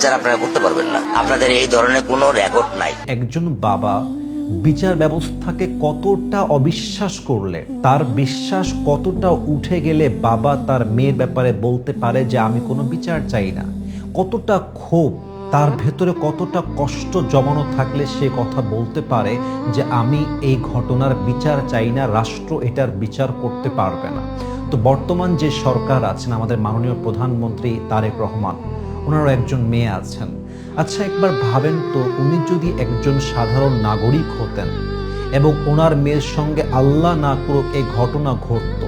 বিচার আপনারা করতে পারবেন না। আপনাদের এই ধরনের কোনো রেকর্ড নাই। একজন বাবা বিচার ব্যবস্থাকে কতটা অবিশ্বাস করলে, তার বিশ্বাস কতটা উঠে গেলে বাবা তার মেয়ের ব্যাপারে বলতে পারে যে আমি কোনো বিচার চাই না, কতটা ক্ষোভ তার ভেতরে, কতটা কষ্ট জমানো থাকলে সে কথা বলতে পারে যে আমি এই ঘটনার বিচার চাই না, রাষ্ট্র এটার বিচার করতে পারবে না। তো বর্তমান যে সরকার আছেন, আমাদের মাননীয় প্রধানমন্ত্রী তারেক রহমান, ওনারও একজন মেয়ে আছেন। আচ্ছা, একবার ভাবেন তো, উনি যদি একজন সাধারণ নাগরিক হতেন এবং ওনার মেয়ের সঙ্গে আল্লাহ না করুক এই ঘটনা ঘটত,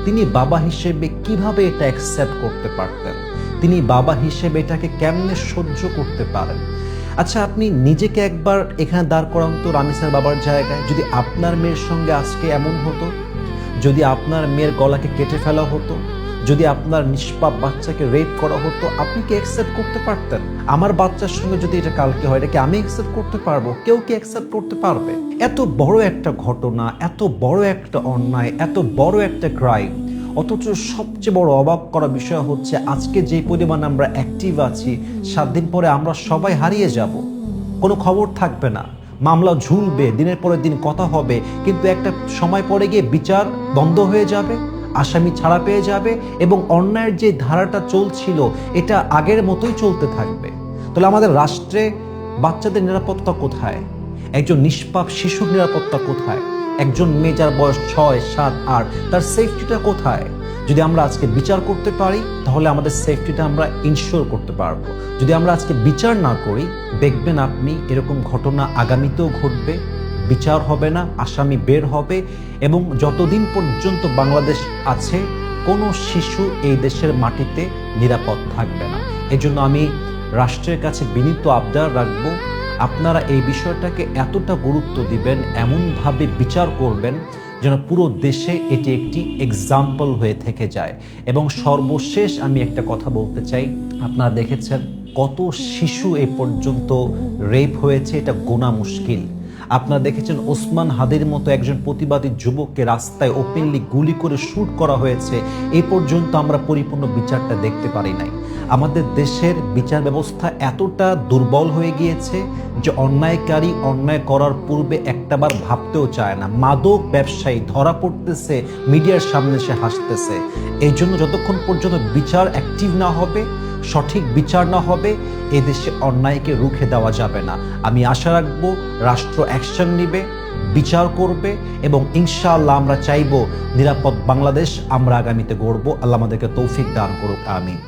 তিনি বাবা হিসেবে কিভাবে এটা অ্যাকসেপ্ট করতে পারতেন? তিনি বাবা হিসেবে এটাকে কেমনে সহ্য করতে পারেন? আচ্ছা, আপনি নিজেকে একবার এখানে দাঁড় করান তো রামিসার বাবার জায়গায়। যদি আপনার মেয়ের সঙ্গে আজকে এমন হতো, যদি আপনার মেয়ের গলাকে কেটে ফেলা হতো, যদি আপনার নিষ্পাপ বাচ্চাকে রেপ করা হতো, আপনি কি অ্যাকসেপ্ট করতে পারতেন? আমার বাচ্চার সঙ্গে যদি এটা কালকে হয়, এটাকে আমি অ্যাকসেপ্ট করতে পারবো? কেউ কি অ্যাকসেপ্ট করতে পারবে? এত বড় একটা ঘটনা, এত বড় একটা অন্যায়, এত বড় একটা ক্রাইম, অথচ সবচেয়ে বড় অবাক করা বিষয় হচ্ছে আজকে যে পরিমাণ আমরা অ্যাক্টিভ আছি, 7 দিন পরে আমরা সবাই হারিয়ে যাব, কোনো খবর থাকবে না, মামলা ঝুলবে, দিনের পরে দিন কথা হবে, কিন্তু একটা সময় পরে গিয়ে বিচার বন্ধ হয়ে যাবে, আসামি ছাড়া পেয়ে যাবে এবং অন্যায়ের যে ধারাটা চলছিল এটা আগের মতোই চলতে থাকবে। তাহলে আমাদের রাষ্ট্রে বাচ্চাদের নিরাপত্তা কোথায়? একজন নিষ্পাপ শিশুর নিরাপত্তা কোথায়? একজন মেয়ে যার বয়স 6, 7, 8, তার সেফটিটা কোথায়? যদি আমরা আজকে বিচার করতে পারি তাহলে আমাদের সেফটিটা আমরা ইনশিওর করতে পারবো। যদি আমরা আজকে বিচার না করি, দেখবেন আপনি এরকম ঘটনা আগামীতেও ঘটবে, বিচার হবে না, আসামি বের হবে এবং যতদিন পর্যন্ত বাংলাদেশ আছে কোনো শিশু এই দেশের মাটিতে নিরাপদ থাকবে না। এজন্য আমি রাষ্ট্রের কাছে বিনীত আবদার রাখবো, আপনারা এই বিষয়টাকে এতটা গুরুত্ব দিবেন, এমনভাবে বিচার করবেন যেন পুরো দেশে এটি একটি এক্সাম্পল হয়ে থেকে যায়। এবং সর্বশেষ আমি একটা কথা বলতে চাই, আপনারা দেখেছেন কত শিশু এ পর্যন্ত রেপ হয়েছে, এটা গোনা মুশকিল। আপনারা দেখেছেন ওসমান হাদির মতো একজন প্রতিবাদী যুবককে রাস্তায় ওপেনলি গুলি করে শুট করা হয়েছে, এই পর্যন্ত আমরা পরিপূর্ণ বিচারটা দেখতে পারি নাই। আমাদের দেশের বিচার ব্যবস্থা এতটা দুর্বল হয়ে গিয়েছে যে অন্যায়কারী অন্যায় করার পূর্বে একটাবার ভাবতেও চায় না। মাদক ব্যবসায়ী ধরা পড়তেছে, মিডিয়ার সামনে সে হাসতেছে। এই জন্য যতক্ষণ পর্যন্ত বিচার অ্যাক্টিভ না হবে, সঠিক বিচার না হবে, এ দেশে অন্যায়কে রুখে দেওয়া যাবে না। আমি আশা রাখবো রাষ্ট্র অ্যাকশন নিবে, বিচার করবে এবং ইনশাআল্লাহ আমরা চাইবো নিরাপদ বাংলাদেশ আমরা আগামীতে গড়বো। আল্লাহ আমাদেরকে তৌফিক দান করুক। আমিন।